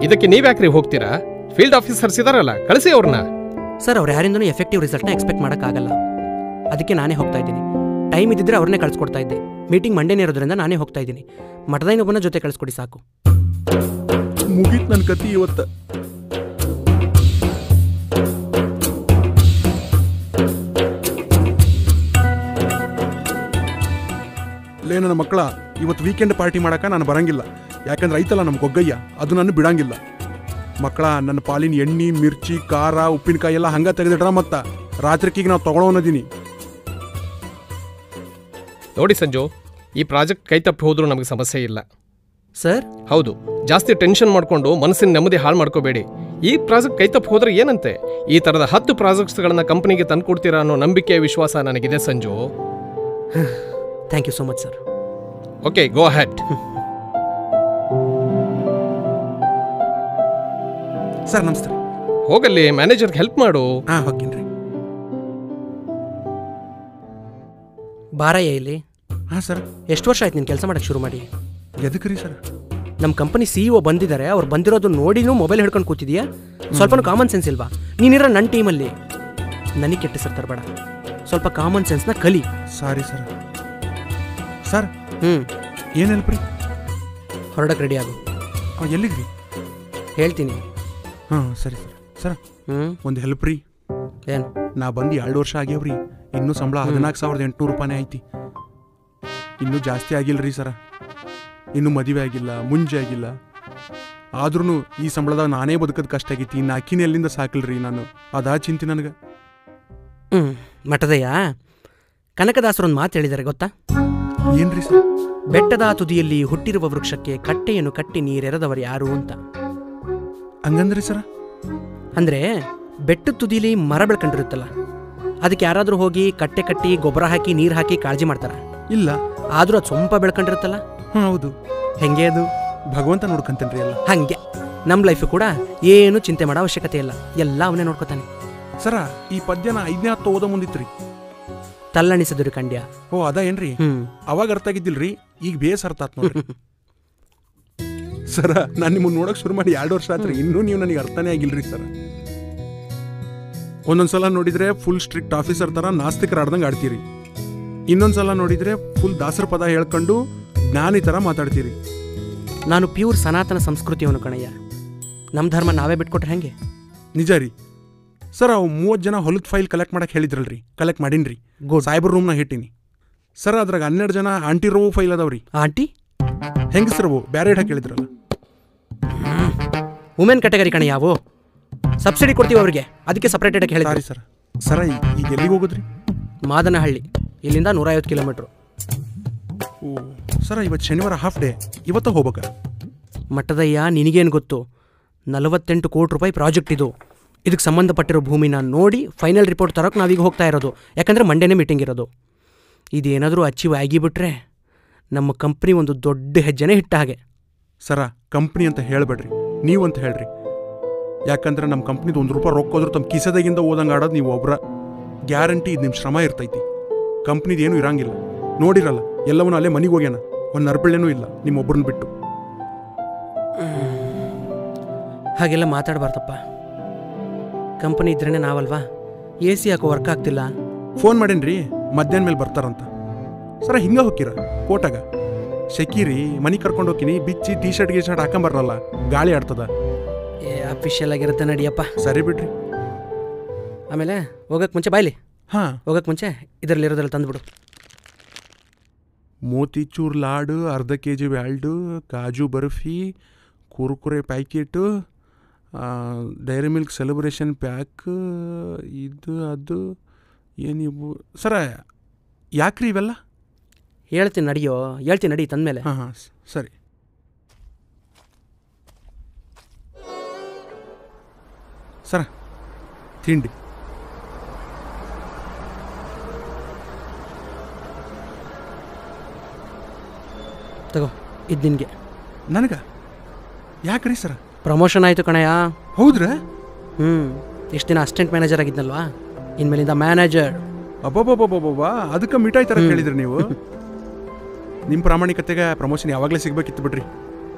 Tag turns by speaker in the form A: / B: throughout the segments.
A: ಇದಕ್ಕೆ ನೀವ್ಯಾಕ್ರಿ ಹೋಗ್ತೀರಾ? Field officers ಇದಾರಲ್ಲ, ಕಳಿಸಿ ಅವ್ರನ್ನ.
B: ಸರ್, ಅವ್ರು ಯಾರಿಂದನೂ ಎಫೆಕ್ಟಿವ್ ರಿಸಲ್ಟ್ನ ಎಕ್ಸ್ಪೆಕ್ಟ್ ಮಾಡೋಕ್ಕಾಗಲ್ಲ. ಅದಕ್ಕೆ ನಾನೇ ಹೋಗ್ತಾ ಇದ್ದೀನಿ. ಟೈಮ್ ಇದ್ದಿದ್ರೆ ಅವ್ರನ್ನೇ ಕಳಿಸ್ಕೊಡ್ತಾ ಇದ್ದೆ. ಮೀಟಿಂಗ್ ಮಂಡೇನೇ ಇರೋದ್ರಿಂದ ನಾನೇ ಹೋಗ್ತಾ ಇದ್ದೀನಿ. ಮಠದ ಇನ್ನೊಬ್ಬನ ಜೊತೆ ಕಳಿಸ್ಕೊಡಿ ಸಾಕು.
C: ಮುಗೀತು ನನ್ನ ಕತಿ ಇವತ್ತು. ಲೇ ನನ್ನ ಮಕ್ಕಳ, ಇವತ್ತು ವೀಕೆಂಡ್ ಪಾರ್ಟಿ ಮಾಡಕ್ಕೆ ನಾನು ಬರಂಗಿಲ್ಲ. ಯಾಕಂದ್ರೆ ಐತಲ್ಲ ನಮ್ಮ ಗೊಗ್ಗಯ್ಯ, ಅದು ನಾನು ಬಿಡಂಗಿಲ್ಲ. ಮಕ್ಕಳ, ನನ್ನ ಪಾಲಿನ ಎಣ್ಣೆ, ಮಿರ್ಚಿ, ಖಾರ, ಉಪ್ಪಿನಕಾಯಿ ಎಲ್ಲ ಹಂಗ ತೆಗೆದಿಡ್ರ. ಮತ್ತ ರಾತ್ರಿಕೀಗ ನಾವು ತಗೊಳ್ಳೋನದೀನಿ.
A: ನೋಡಿ ಸಂಜು, ಈ ಪ್ರಾಜೆಕ್ಟ್ ಕೈ ತಪ್ಪಿ ಹೋದ್ರೂ ನಮಗೆ ಸಮಸ್ಯೆ ಇಲ್ಲ
B: ಸರ್.
A: ಹೌದು, ಜಾಸ್ತಿ ಟೆನ್ಷನ್ ಮಾಡ್ಕೊಂಡು ಮನಸ್ಸಿನ ನೆಮ್ಮದಿ ಹಾಳು ಮಾಡ್ಕೋಬೇಡಿ. ಈ ಪ್ರಾಜೆಕ್ಟ್ ಕೈ ತಪ್ಪಿ ಹೋದ್ರೆ ಏನಂತೆ? ಈ ಥರದ 10 ಪ್ರಾಜೆಕ್ಟ್ಸ್ಗಳನ್ನ ಕಂಪ್ನಿಗೆ ತಂದು ಕೊಡ್ತೀರಾ ಅನ್ನೋ ನಂಬಿಕೆ, ವಿಶ್ವಾಸ ನನಗಿದೆ Sanju.
B: Thank you so much sir.
A: Okay, go ahead.
C: Sir ನಮಸ್ತೆ.
A: ಹೋಗಲ್ಲಿ ಮ್ಯಾನೇಜರ್ಗೆ ಹೆಲ್ಪ್ ಮಾಡು.
C: ಹಾಂ, ಹೋಗ್ತೀನಿ.
B: ಬಾರಯ್ಯ ಇಲ್ಲಿ.
C: ಹಾಂ ಸರ್.
B: ಎಷ್ಟು ವರ್ಷ ಆಯ್ತು ನೀನು ಕೆಲಸ ಮಾಡೋಕ್ಕೆ ಶುರು ಮಾಡಿ?
C: ಎದಕ್ಕೆ ರೀ ಸರ್?
B: ನಮ್ಮ ಕಂಪನಿ CEO ಬಂದಿದ್ದಾರೆ. ಅವ್ರು ಬಂದಿರೋದು ನೋಡಿನೂ ಮೊಬೈಲ್ ಹಿಡ್ಕೊಂಡು ಕೂತಿದ್ಯಾ? ಸ್ವಲ್ಪನೂ ಕಾಮನ್ ಸೆನ್ಸ್ ಇಲ್ವಾ? ನೀನಿರೋ ನನ್ನ ಟೀಮಲ್ಲಿ ನನಗೆ ಕೆಟ್ಟ ಸರ್ ತರಬೇಡ. ಸ್ವಲ್ಪ ಕಾಮನ್ ಸೆನ್ಸ್ನ ಕಲಿ.
C: Sorry sir. ಸರ್ ಏನು ಹೆಲ್ಪ್ ರೀ?
B: ಹೊರಡಕ್ಕೆ ರೆಡಿ ಆಗು.
C: ಎಲ್ಲಿಗೆ ರೀ?
B: ಹೇಳ್ತೀನಿ.
C: ಹಾಂ ಸರಿ ಸರ್. ಸರ್ ಒಂದು ಹೆಲ್ಪ್ ರೀ.
B: ಏನು?
C: ನಾ ಬಂದು 2 ವರ್ಷ ಆಗ್ಯಾವ್ರಿ. ಇನ್ನೂ ಸಂಬಳ 14,800 ರೂಪಾಯಿ ಐತಿ. ಇನ್ನೂ ಜಾಸ್ತಿ ಆಗಿಲ್ಲ ರೀ ಸರ. ಇನ್ನೂ ಮದುವೆ ಆಗಿಲ್ಲ, ಮುಂಜೆ ಆಗಿಲ್ಲ. ಆದ್ರೂ ಈ ಸಂಬಳದಾಗ ನಾನೇ ಬದುಕೋದು ಕಷ್ಟ ಆಗೈತಿ. ಇನ್ನು ಅಕ್ಕಿನ ಎಲ್ಲಿಂದ ಸಾಕಲ್ರಿ ನಾನು? ಅದಾ ಚಿಂತೆ ನನಗೆ.
B: ಮಠದಯ್ಯ, ಕನಕದಾಸರೊಂದು ಮಾತು ಹೇಳಿದ್ದಾರೆ ಗೊತ್ತಾ?
C: ಏನ್ರಿ ಸರ್?
B: ಬೆಟ್ಟದ ತುದಿಯಲ್ಲಿ ಹುಟ್ಟಿರುವ ವೃಕ್ಷಕ್ಕೆ ಕಟ್ಟೆಯನ್ನು ಕಟ್ಟಿ ನೀರೆರೆದವರು ಯಾರು ಅಂತ.
C: ಹಂಗಂದ್ರಿ ಸರ?
B: ಅಂದರೆ ಬೆಟ್ಟದ ತುದಿಲಿ ಮರ ಬೆಳ್ಕೊಂಡಿರುತ್ತಲ್ಲ, ಅದಕ್ಕೆ ಯಾರಾದರೂ ಹೋಗಿ ಕಟ್ಟೆ ಕಟ್ಟಿ ಗೊಬ್ಬರ ಹಾಕಿ ನೀರು ಹಾಕಿ ಕಾಳಜಿ ಮಾಡ್ತಾರ?
C: ಇಲ್ಲ.
B: ಆದರೂ ಅದು ಸೊಂಪ ಬೆಳ್ಕೊಂಡಿರುತ್ತಲ್ಲ.
C: ಹೌದು.
B: ಹೆಂಗೆ ಅದು?
C: ಭಗವಂತ ನೋಡ್ಕೊಂತೇನ್ರಿ ಎಲ್ಲ.
B: ಹಂಗೆ ನಮ್ಮ ಲೈಫು ಕೂಡ ಏನು ಚಿಂತೆ ಮಾಡೋ ಅವಶ್ಯಕತೆ ಇಲ್ಲ, ಎಲ್ಲ ಅವನೇ ನೋಡ್ಕೊತಾನೆ.
C: ಸರ, ಈ ಪದ್ಯನ 5ನೇ 10 ಓದೋ ಮುಂದಿತ್ರಿ.
B: ತಲ್ಲಣಿಸಿದ್ರು ಕಂಡ್ಯ.
C: ಓ, ಅದ ಏನ್ರಿ? ಅವಾಗ ಅರ್ಥ ಆಗಿದ್ದಿಲ್ರಿ, ಈಗ ಬೇಸ್ ಅರ್ಥ ಆತ್ ನೋಡ್ರಿ. ಸರ, ನಾನು ನಿಮ್ಮನ್ನು ನೋಡಕ್ ಶುರು ಮಾಡಿ 2 ವರ್ಷ ಆತ್ರಿ. ಇನ್ನೂ ನೀವು ನನಗೆ ಅರ್ಥನೇ ಆಗಿಲ್ರಿ ಸರ. ಒಂದೊಂದ್ಸಲ ನೋಡಿದ್ರೆ ಫುಲ್ ಸ್ಟ್ರಿಕ್ಟ್ ಆಫೀಸರ್ ತರ ನಾಸ್ತಿಕರಾಡ್ದಂಗೆ ಆಡ್ತೀರಿ. ಇನ್ನೊಂದ್ಸಲ ನೋಡಿದ್ರೆ ಫುಲ್ ದಾಸರ ಪದ ಹೇಳ್ಕೊಂಡು ಜ್ಞಾನಿ ತರ ಮಾತಾಡ್ತೀರಿ.
B: ನಾನು ಪ್ಯೂರ್ ಸನಾತನ ಸಂಸ್ಕೃತಿಯವನು ಕಣಯ್ಯ. ನಮ್ಮ ಧರ್ಮ ನಾವೇ ಬಿಟ್ಕೊಟ್ರೆ ಹೆಂಗೆ?
C: ನಿಜ ರೀ ಸರ್. ಅವು 30 ಜನ ಹೊಲದ ಫೈಲ್ ಕಲೆಕ್ಟ್ ಮಾಡಕ್ಕೆ ಹೇಳಿದ್ರಲ್ರಿ, ಕಲೆಕ್ಟ್ ಮಾಡೀನ್ರಿ. ಸಾಯ್ಬರ್ ರೂಮ್ನಾಗ ಇಟ್ಟೀನಿ ಸರ್. ಅದ್ರಾಗ 12 ಜನ ಆಂಟಿ ರೋವು ಫೈಲ್ ಅದಾವ್ರಿ.
B: ಆಂಟಿ
C: ಹೆಂಗಸ್ರವು ಬ್ಯಾರೆ ಇಡಕ್ಕೆ ಹೇಳಿದ್ರಲ್ಲ.
B: ವುಮೆನ್ ಕ್ಯಾಟಗರಿ ಕಣ. ಯಾವು ಸಬ್ಸಿಡಿ ಕೊಡ್ತೀವಿ ಅವ್ರಿಗೆ, ಅದಕ್ಕೆ ಸಪ್ರೇಟ್ ಇಡಕ್ಕೆ ಹೇಳಿದ್ರಿ
C: ಸರ್. ಸರ, ಈಗ ಎಲ್ಲಿಗೆ ಹೋಗೋದ್ರಿ?
B: ಮಾದನಹಳ್ಳಿ, ಇಲ್ಲಿಂದ 150 ಕಿಲೋಮೀಟ್ರು.
C: ಓ ಸರ, ಇವತ್ತು ಶನಿವಾರ ಹಾಫ್ ಡೇ, ಇವತ್ತ ಹೋಗ್ಬೇಕ?
B: ಮಠದಯ್ಯ, ನಿನಗೇನು ಗೊತ್ತು? 48 ಕೋಟಿ ರೂಪಾಯಿ ಪ್ರಾಜೆಕ್ಟ್ ಇದು. ಇದಕ್ಕೆ ಸಂಬಂಧಪಟ್ಟಿರೋ ಭೂಮಿನ ನೋಡಿ ಫೈನಲ್ ರಿಪೋರ್ಟ್ ತರೋಕೆ ನಾವೀಗ ಹೋಗ್ತಾ ಇರೋದು. ಯಾಕಂದರೆ ಮಂಡೇನೇ ಮೀಟಿಂಗ್ ಇರೋದು. ಇದೇನಾದರೂ ಅಚೀವ್ ಆಗಿಬಿಟ್ರೆ ನಮ್ಮ ಕಂಪ್ನಿ ಒಂದು ದೊಡ್ಡ ಹೆಜ್ಜೆನೇ ಇಟ್ಟ ಹಾಗೆ.
C: ಸರ, ಕಂಪ್ನಿ ಅಂತ ಹೇಳಬೇಡ್ರಿ, ನೀವು ಅಂತ ಹೇಳ್ರಿ. ಯಾಕಂದ್ರೆ ನಮ್ಮ ಕಂಪ್ನಿದು 1 ರೂಪಾಯಿ ರೊಕ್ಕ ಹೋದ್ರೂ ತಮ್ಮ ಕಿಸದಾಗಿಂದ ಓದಂಗೆ ಆಡೋದು ನೀವು ಒಬ್ರ. ಗ್ಯಾರಂಟಿ ಇದು ನಿಮ್ಮ ಶ್ರಮ ಇರ್ತೈತಿ. ಕಂಪ್ನಿದು ಏನೂ ಇರಂಗಿಲ್ಲ. ನೋಡಿರಲ್ಲ, ಎಲ್ಲವನ್ನೂ ಅಲ್ಲೇ ಮನೆಗೆ ಹೋಗ್ಯಾನ. ಒಂದು ನರ್ಬಳ್ಳೆನೂ ಇಲ್ಲ ನಿಮ್ಮೊಬ್ಬರನ್ನ ಬಿಟ್ಟು.
B: ಹಾಗೆಲ್ಲ ಮಾತಾಡಬಾರ್ದಪ್ಪ. ಕಂಪನಿ ಇದ್ರೇ ನಾವಲ್ವಾ? AC ಯಾಕೋ ವರ್ಕ್ ಆಗ್ತಿಲ್ಲ?
C: ಫೋನ್ ಮಾಡೇನ್ರಿ, ಮಧ್ಯಾಹ್ನ ಮೇಲೆ ಬರ್ತಾರಂತ. ಸರ, ಹಿಂಗೆ ಹೋಗಿರ ಕೋಟಾಗ ಶೆಕಿರಿ, ಮನೆ ಕರ್ಕೊಂಡು ಹೋಗ್ತೀನಿ. ಬಿಚ್ಚಿ ಟೀ ಶರ್ಟ್ ಹಾಕೊಂಬರಲ್ಲ, ಗಾಳಿ ಆಡ್ತದ.
B: ಅಫಿಷಿಯಲ್ ಆಗಿರುತ್ತೆ ನಡಿಯಪ್ಪ.
C: ಸರಿ ಬಿಡ್ರಿ.
B: ಆಮೇಲೆ ಹೋಗಕ್ಕೆ ಮುಂಚೆ ಬಾಯ್ಲಿ.
C: ಹಾಂ,
B: ಹೋಗಕ್ಕೆ ಮುಂಚೆ ಇದರಲ್ಲಿರೋದ್ರಲ್ಲಿ ತಂದುಬಿಡು.
C: ಮೋತಿಚೂರ್ ಲಾಡು, ಅರ್ಧ kg ವ್ಯಾಲ್ಡು, kaju barfi, Kurkure packet, dairy milk celebration pack, ಇದು ಅದು ಏನಿವು ಸರ? ಯಾಕ್ರಿ ಇವೆಲ್ಲ?
B: ಹೇಳ್ತೀನಿ ನಡಿಯೋ, ಹೇಳ್ತೀನಿ ನಡಿ ತಂದಮೇಲೆ.
C: ಹಾಂ ಹಾಂ ಸರಿ. ಸರ, ತಿಂಡಿ
B: ತಗೋ, ಇದು ನಿನಗೆ.
C: ನನಗೆ ಯಾಕ್ರಿ ಸರ?
B: ಪ್ರಮೋಷನ್ ಆಯಿತು ಕಣಯ್ಯ.
C: ಹೌದ್ರಾ?
B: ಇಷ್ಟು ದಿನ ಅಸಿಸ್ಟೆಂಟ್ ಮ್ಯಾನೇಜರ್ ಆಗಿದ್ನಲ್ವಾ, ಇನ್ಮೇಲಿಂದ ಮ್ಯಾನೇಜರ್.
C: ಅಬ್ಬಬ್ಬಬ್ಬಬ್ಬಾ, ಅದಕ್ಕೆ ಮಿಠಾಯಿ ಥರ ಕೇಳಿದ್ರಿ ನೀವು. ನಿಮ್ಮ ಪ್ರಾಮಾಣಿಕತೆಗೆ ಪ್ರಮೋಷನ್ ಯಾವಾಗಲೇ ಸಿಗ್ಬೇಕಿತ್ತು ಬಿಡ್ರಿ.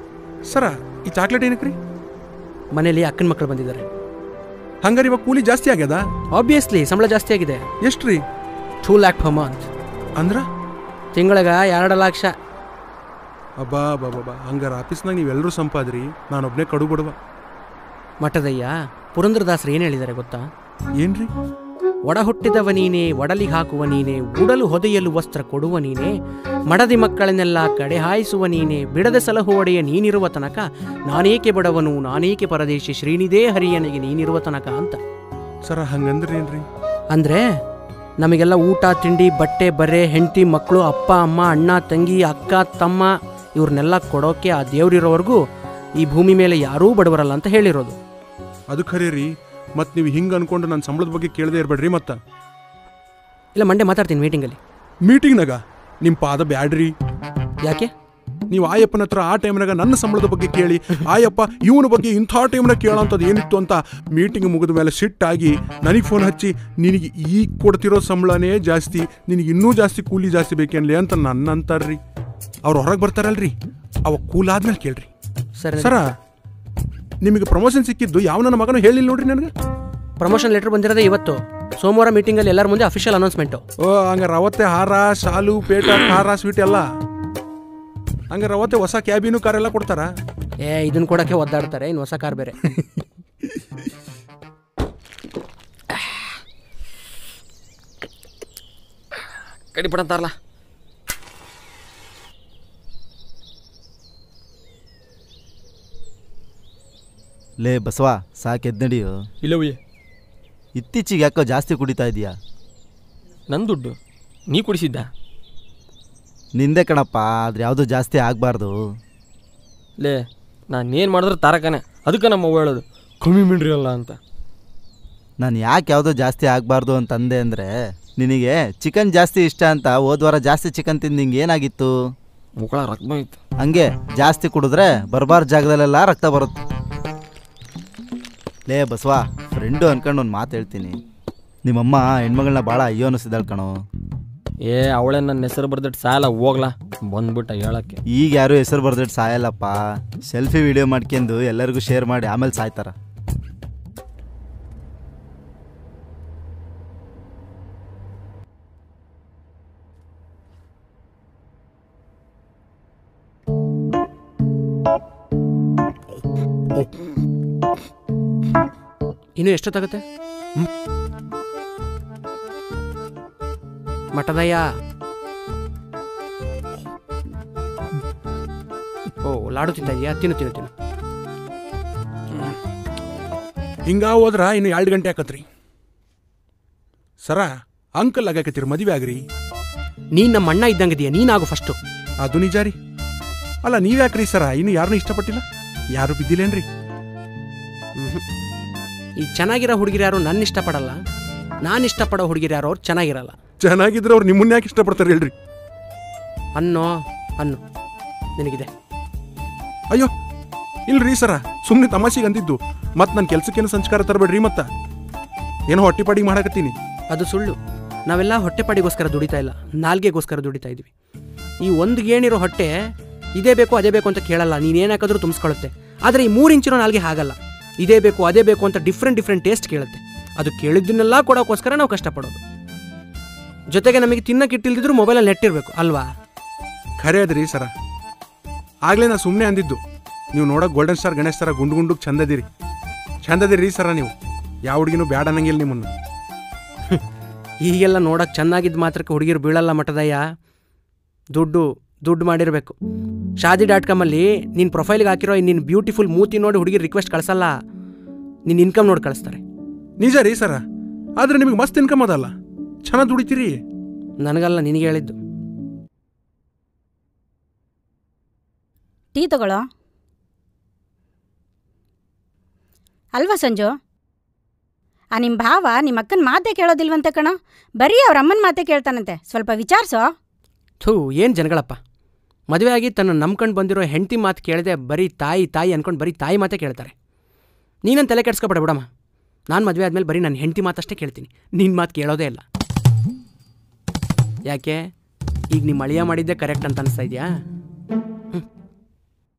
C: ಸರ, ಈ ಚಾಕ್ಲೇಟ್ ಏನಕ್ಕೆ ರೀ?
B: ಮನೇಲಿ ಅಕ್ಕನ ಮಕ್ಕಳು ಬಂದಿದ್ದಾರೆ.
C: ಹಂಗಾರೆ ಇವಾಗ ಕೂಲಿ ಜಾಸ್ತಿ ಆಗ್ಯದ?
B: ಆಬ್ವಿಯಸ್ಲಿ ಸಂಬಳ ಜಾಸ್ತಿ ಆಗಿದೆ.
C: ಎಷ್ಟು ರೀ?
B: 2 lakh per month.
C: ಅಂದ್ರ
B: ತಿಂಗಳಿಗೆ 2 ಲಕ್ಷ.
C: ಅಬ್ಬಾ ಬಾಬಾ, ಹಂಗಾರೆ ಆಫೀಸ್ನಾಗ ನೀವೆಲ್ಲರೂ ಸಂಪಾದ್ರಿ, ನಾನೊಬ್ಬನೇ ಕಡು ಬಿಡುವ.
B: ಮಠದಯ್ಯ ಪುರಂದರದಾಸರು ಏನು ಹೇಳಿದ್ದಾರೆ ಗೊತ್ತಾ?
C: ಏನ್ರಿ?
B: ಒಡ ಹುಟ್ಟಿದವ ನೀನೇ, ಒಡಲಿಗೆ ಹಾಕುವ ನೀನೇ, ಉಡಲು ಹೊದೆಯಲು ವಸ್ತ್ರ ಕೊಡುವ ನೀನೇ, ಮಡದಿ ಮಕ್ಕಳನ್ನೆಲ್ಲ ಕಡೆ ಹಾಯಿಸುವ ನೀನೇ, ಬಿಡದ ಸಲಹು ಒಡೆಯ ನೀನಿರುವ ತನಕ ನಾನೇಕೆ ಬಡವನು, ನಾನೇಕೆ ಪರದೇಶಿ, ಶ್ರೀನಿದೇ ಹರಿಯನಿಗೆ ನೀನಿರುವ ತನಕ ಅಂತ.
C: ಸರ ಹಂಗಂದ್ರೆ ಏನ್ರಿ?
B: ಅಂದರೆ ನಮಗೆಲ್ಲ ಊಟ ತಿಂಡಿ ಬಟ್ಟೆ ಬರೆ ಹೆಂಡತಿ ಮಕ್ಕಳು ಅಪ್ಪ ಅಮ್ಮ ಅಣ್ಣ ತಂಗಿ ಅಕ್ಕ ತಮ್ಮ ಇವ್ರನ್ನೆಲ್ಲ ಕೊಡೋಕೆ ಆ ದೇವ್ರಿರೋವರೆಗೂ ಈ ಭೂಮಿ ಮೇಲೆ ಯಾರೂ ಬಡವರಲ್ಲ ಅಂತ ಹೇಳಿರೋದು.
C: ಅದು ಖರೆ ರೀ. ಮತ್ತು ನೀವು ಹಿಂಗೆ ಅನ್ಕೊಂಡು ನನ್ನ ಸಂಬಳದ ಬಗ್ಗೆ ಕೇಳದೇ ಇರಬೇಡ್ರಿ. ಮತ್ತೆ
B: ಇಲ್ಲ ಮಂಡೆ ಮಾತಾಡ್ತೀನಿ ಮೀಟಿಂಗಲ್ಲಿ.
C: ಮೀಟಿಂಗ್ನಾಗ ನಿಮ್ಮ ಪಾದ ಬ್ಯಾಡ್ರಿ.
B: ಯಾಕೆ?
C: ನೀವು ಆಯಪ್ಪನ ಹತ್ರ ಆ ಟೈಮ್ನಾಗ ನನ್ನ ಸಂಬಳದ ಬಗ್ಗೆ ಕೇಳಿ, ಆಯಪ್ಪ ಇವನ ಬಗ್ಗೆ ಇಂಥ ಟೈಮ್ನಾಗ ಕೇಳೋಂಥದ್ದು ಏನಿತ್ತು ಅಂತ ಮೀಟಿಂಗ್ ಮುಗಿದ ಮೇಲೆ ಸಿಟ್ಟಾಗಿ ನನಗೆ ಫೋನ್ ಹಚ್ಚಿ, ನಿನಗೆ ಈಗ ಕೊಡ್ತಿರೋ ಸಂಬಳನೇ ಜಾಸ್ತಿ, ನಿನಗೆ ಇನ್ನೂ ಜಾಸ್ತಿ ಕೂಲಿ ಜಾಸ್ತಿ ಬೇಕೇನ್ಲಿ ಅಂತ ನನ್ನ ಅಂತಾರ್ರಿ. ಅವ್ರು ಹೊರಗೆ ಬರ್ತಾರಲ್ರಿ, ಅವಾಗ ಕೂಲಾದ್ಮೇಲೆ ಕೇಳ್ರಿ. ಸರ ನಿಮಗೆ ಪ್ರಮೋಷನ್ ಸಿಕ್ಕಿದ್ದು ಯಾವ ನನ್ನ ಮಗನೂ ಹೇಳಿಲ್ಲ ನೋಡ್ರಿ ನನಗೆ.
B: ಪ್ರಮೋಷನ್ ಲೆಟರ್ ಬಂದಿರೋದೇ ಇವತ್ತು. ಸೋಮವಾರ ಮೀಟಿಂಗಲ್ಲಿ ಎಲ್ಲರ ಮುಂದೆ ಅಫಿಷಿಯಲ್ ಅನೌನ್ಸ್ಮೆಂಟು.
C: ಹಂಗಾರೆ ಅವತ್ತೇ ಹಾರ ಶಾಲು ಪೇಟ ಖಾರ ಸ್ವೀಟ್ ಎಲ್ಲ. ಹಂಗಾರೆ ಅವತ್ತೇ ಹೊಸ ಕ್ಯಾಬಿನು ಕಾರೆಲ್ಲ ಕೊಡ್ತಾರ?
B: ಇದನ್ನ ಕೊಡೋಕ್ಕೆ ಒದ್ದಾಡ್ತಾರೆ, ಇನ್ನು ಹೊಸ ಕಾರ್ ಬೇರೆ. ಕಡಿ ಪಡಂತಾರಲ್ಲ.
D: ಲೇ ಬಸವ, ಸಾಕು ಎದ್ನಡಿಯೋ.
A: ಇಲ್ಲವೇ
D: ಇತ್ತೀಚೆಗೆ ಯಾಕೋ ಜಾಸ್ತಿ ಕುಡಿತಾ ಇದೀಯಾ?
A: ನನ್ನ ದುಡ್ಡು ನೀ ಕುಡಿಸಿದ್ದ?
D: ನಿಂದೆ ಕಣಪ್ಪ, ಆದ್ರೆ ಯಾವುದೂ ಜಾಸ್ತಿ ಆಗಬಾರ್ದು.
A: ಲೇ ನಾನೇನು ಮಾಡಿದ್ರೆ ತಾರಕನೇ, ಅದಕ್ಕೆ ನಮ್ಮ ಅವ್ವ ಹೇಳೋದು ಕಮ್ಮಿ ಮಿಂಡ್ರಿ ಅಲ್ಲ ಅಂತ.
D: ನಾನು ಯಾಕೆ ಯಾವುದೋ ಜಾಸ್ತಿ ಆಗಬಾರ್ದು ಅಂತಂದೆ ಅಂದರೆ, ನಿನಗೆ ಚಿಕನ್ ಜಾಸ್ತಿ ಇಷ್ಟ ಅಂತ ಹೋದ್ವಾರ ಜಾಸ್ತಿ ಚಿಕನ್ ತಿಂದು ನಿಂಗೆ ಏನಾಗಿತ್ತು?
A: ಮುಕ್ಕಳ ರಕ್ತ ಇತ್ತು.
D: ಹಂಗೆ ಜಾಸ್ತಿ ಕುಡಿದ್ರೆ ಬರಬಾರ್ದು ಜಾಗದಲ್ಲೆಲ್ಲ ರಕ್ತ ಬರುತ್ತೆ. ಲೇ ಬಸವ, ಫ್ರೆಂಡು ಅನ್ಕೊಂಡು ಒಂದು ಮಾತು ಹೇಳ್ತೀನಿ. ನಿಮ್ಮಮ್ಮ ಹೆಣ್ಮಗಳನ್ನ ಭಾಳ ಅಯ್ಯೋ ಅನ್ನಿಸಿದಾಳ್ ಕಣೋ.
A: ಅವಳೇ ನನ್ನ ಹೆಸರು ಬರ್ದಿಟ್ಟು ಸಾಯಲ್ಲ, ಹೋಗ್ಲಾ ಬಂದ್ಬಿಟ್ಟ ಹೇಳಕ್ಕೆ.
D: ಈಗ ಯಾರು ಹೆಸರು ಬರ್ದಿಟ್ಟು ಸಾಯಲ್ಲಪ್ಪ, ಸೆಲ್ಫಿ ವಿಡಿಯೋ ಮಾಡ್ಕೊಂಡು ಎಲ್ಲರಿಗೂ ಶೇರ್ ಮಾಡಿ ಆಮೇಲೆ ಸಾಯ್ತಾರ.
B: ಇನ್ನು ಎಷ್ಟೊತ್ತಾಗುತ್ತೆ? ಮಠದಯ್ಯ, ಲಾಡು ತಿಂತ ಇದೆಯಾ? ತಿನ್ನು ತಿನ್ನು ತಿನ್ನು.
C: ಹಿಂಗ ಹೋದ್ರ ಇನ್ನು 2 ಗಂಟೆ ಆಕತ್ರಿ. ಸರ ಅಂಕಲ್ ಆಗಾಕತ್ತೀರಿ, ಮದುವೆ ಆಗ್ರಿ.
B: ನೀನ್ ನಮ್ಮ ಅಣ್ಣ ಇದ್ದಂಗಿದೀಯ, ನೀನಾಗು ಫಸ್ಟು.
C: ಅದು ನಿಜ ರೀ. ಅಲ್ಲ ನೀವ್ಯಾಕ್ರಿ ಸರ ಇನ್ನು ಯಾರನ್ನೂ ಇಷ್ಟಪಟ್ಟಿಲ್ಲ? ಯಾರು ಬಿದ್ದಿಲ್ಲೇನ್ರಿ?
B: ಈ ಚೆನ್ನಾಗಿರೋ ಹುಡುಗಿರು ಯಾರು ನನ್ನ ಇಷ್ಟಪಡಲ್ಲ, ನಾನು ಇಷ್ಟಪಡೋ ಹುಡುಗಿರು ಯಾರು ಅವ್ರು ಚೆನ್ನಾಗಿರಲ್ಲ.
C: ಚೆನ್ನಾಗಿದ್ರೆ ಅವ್ರು ನಿಮ್ಮನ್ನ ಯಾಕೆ ಇಷ್ಟಪಡ್ತಾರೆ ಹೇಳ್ರಿ?
B: ಅನ್ನೋ ಅನ್ನು ನಿನಗಿದೆ.
C: ಅಯ್ಯೋ ಇಲ್ರಿ ಸರ, ಸುಮ್ಮನೆ ತಮಾಷೆಗೆ ಅಂದಿದ್ದು. ಮತ್ತು ನನ್ನ ಕೆಲ್ಸಕ್ಕೇನು ಸಂಸ್ಕಾರ ತರಬೇಡ್ರಿ. ಮತ್ತೆ ಏನೋ ಹೊಟ್ಟೆಪಾಡಿಗೆ ಮಾಡಕತ್ತೀನಿ.
B: ಅದು ಸುಳ್ಳು. ನಾವೆಲ್ಲ ಹೊಟ್ಟೆಪಾಡಿಗೋಸ್ಕರ ದುಡಿತಾ ಇಲ್ಲ, ನಾಲ್ಗೆಗೋಸ್ಕರ ದುಡಿತಾ ಇದ್ವಿ. ಈ ಒಂದು ಗೇಣಿರೋ ಹೊಟ್ಟೆ ಇದೇ ಬೇಕು ಅದೇ ಬೇಕು ಅಂತ ಕೇಳಲ್ಲ, ನೀನೇನಾಕಾದ್ರೂ ತುಂಬಿಸ್ಕೊಳ್ಳುತ್ತೆ. ಆದರೆ ಈ 3 ಇಂಚಿರೋ ನಾಲ್ಗೆ ಹಾಗಲ್ಲ, ಇದೇ ಬೇಕು ಅದೇ ಬೇಕು ಅಂತ ಡಿಫ್ರೆಂಟ್ ಟೇಸ್ಟ್ ಕೇಳುತ್ತೆ. ಅದು ಕೇಳಿದ್ದನ್ನೆಲ್ಲ ಕೊಡೋಕ್ಕೋಸ್ಕರ ನಾವು ಕಷ್ಟಪಡೋದು. ಜೊತೆಗೆ ನಮಗೆ ತಿನ್ನಕ್ಕೆ ಇಟ್ಟಿಲ್ದಿದ್ರು ಮೊಬೈಲಲ್ಲಿ ನೆಟ್ ಇರಬೇಕು ಅಲ್ವಾ?
C: ಖರೆ ಅದ್ರಿ ಸರ. ಆಗಲೇ ನಾ ಸುಮ್ಮನೆ ಅಂದಿದ್ದು, ನೀವು ನೋಡೋಕೆ ಗೋಲ್ಡನ್ ಸ್ಟಾರ್ ಗಣೇಶ್ ಥರ ಗುಂಡು ಚಂದದಿರಿ ಸರ. ನೀವು ಯಾವ ಹುಡುಗಿನೂ ಬ್ಯಾಡ ಅನ್ನಂಗಿಲ್ಲ ನಿಮ್ಮನ್ನು.
B: ಈಗೆಲ್ಲ ನೋಡೋಕೆ ಚೆನ್ನಾಗಿದ್ದು ಮಾತ್ರಕ್ಕೆ ಹುಡುಗಿರು ಬೀಳಲ್ಲ ಮಠದಯ್ಯ. ದುಡ್ಡು ಮಾಡಿರಬೇಕು. Shaadi.com ನಿನ್ನ ಪ್ರೊಫೈಲ್ಗೆ ಹಾಕಿರೋ ನಿನ್ನ ಬ್ಯೂಟಿಫುಲ್ ಮೂತಿ ನೋಡಿ ಹುಡುಗಿ ರಿಕ್ವೆಸ್ಟ್ ಕಳಿಸಲ್ಲ, ನಿನ್ನ ಇನ್ಕಮ್ ನೋಡಿ ಕಳಿಸ್ತಾರೆ.
C: ನಿಜ ರೀ ಸರ. ಆದರೆ ನಿಮಗೆ ಮಸ್ತ್ ಇನ್ಕಮ್ ಅದಲ್ಲ, ಚೆನ್ನಾಗಿ ದುಡಿತೀರಿ.
B: ನನಗಲ್ಲ, ನಿನಗೆ ಹೇಳಿದ್ದು.
E: ಟೀ ತಗೊಳ್ಳೋ ಅಲ್ವಾ ಸಂಜು? ನಿಮ್ಮ ಭಾವ ನಿಮ್ಮ ಅಕ್ಕನ ಮಾತೇ ಕೇಳೋದಿಲ್ವಂತೆ ಕಣೋ, ಬರೀ ಅವ್ರ ಅಮ್ಮನ ಮಾತೇ ಕೇಳ್ತಾನಂತೆ. ಸ್ವಲ್ಪ ವಿಚಾರಿಸೋ.
B: ಏನು ಜನಗಳಪ್ಪ, ಮದುವೆ ಆಗಿ ತನ್ನ ನಂಬ್ಕೊಂಡು ಬಂದಿರೋ ಹೆಂಡತಿ ಮಾತು ಕೇಳದೆ ಬರೀ ತಾಯಿ ಅಂದ್ಕೊಂಡು ಬರೀ ತಾಯಿ ಮಾತೇ ಕೇಳ್ತಾರೆ. ನೀನನ್ನು ತಲೆ ಕೆಡ್ಸ್ಕೊಬೇಡ ಬಿಡಮ್ಮ. ನಾನು ಮದುವೆ ಆದಮೇಲೆ ಬರೀ ನನ್ನ ಹೆಂಡತಿ ಮಾತಷ್ಟೇ ಕೇಳ್ತೀನಿ, ನಿನ್ನ ಮಾತು ಕೇಳೋದೇ ಇಲ್ಲ. ಯಾಕೆ ಈಗ ನಿಮ್ಮ ಅಳಿಯ ಮಾಡಿದ್ದೆ ಕರೆಕ್ಟ್ ಅಂತ ಅನಿಸ್ತಾ ಇದೆಯಾ?